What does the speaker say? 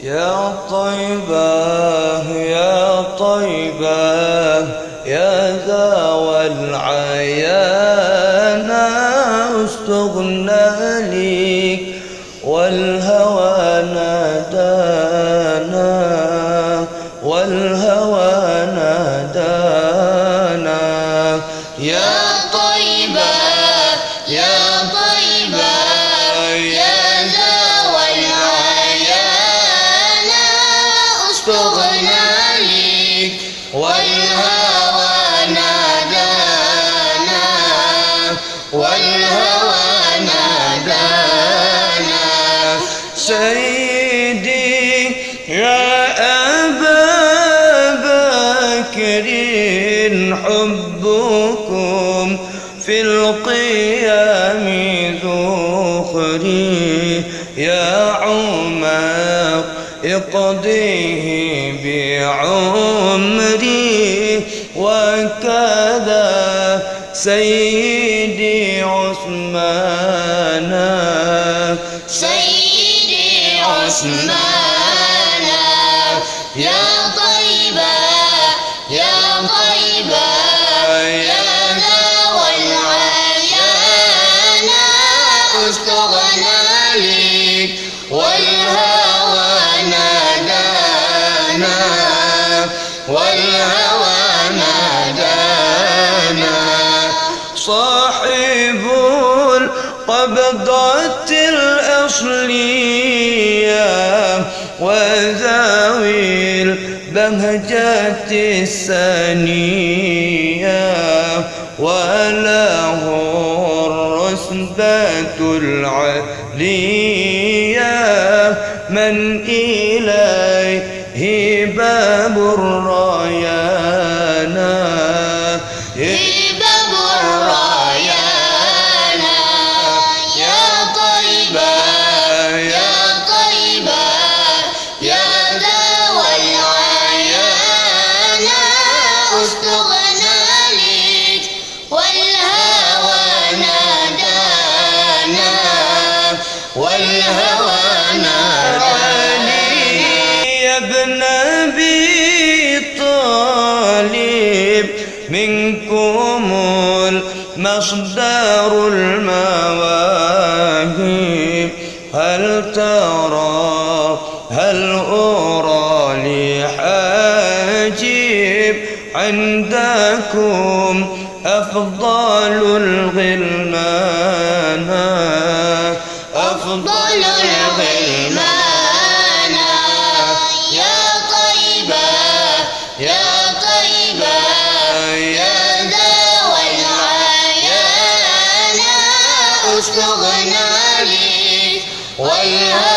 يا طيبة يا طيبة يا ذا العيان استغنى ليك والهوى نادانا والهوى نادانا يا طيبة يا طيبة يا ذا العيان استغنى ليك والهوى نادانا والهوى نادانا سيدي يا أبا بكر حبكم في القيام ذخري يا عمر اقضيه بعمري وكذا سيدي عثمان سيدي عثمان يا طيبة يا طيبة يا ذا العيان استغنى ليك والهوى نادانا والهوى نادانا صاحب القبضة الأصلية وذوي البهجة السنية وله الرسبة العليا من إليه باب الريانا باب الريانا يا طيبة يا طيبة يا ذا العيان استغنى ليك والهوى نادانا والهوى نادانا يا ابن أبي طالب منكم المصدر المواهب هل ترى هل أرى لحاجب عندكم أفضل الغلمان أفضل الغلمان يا طيبة يا طيبة يا ذا العيان استغنى ليك والهوى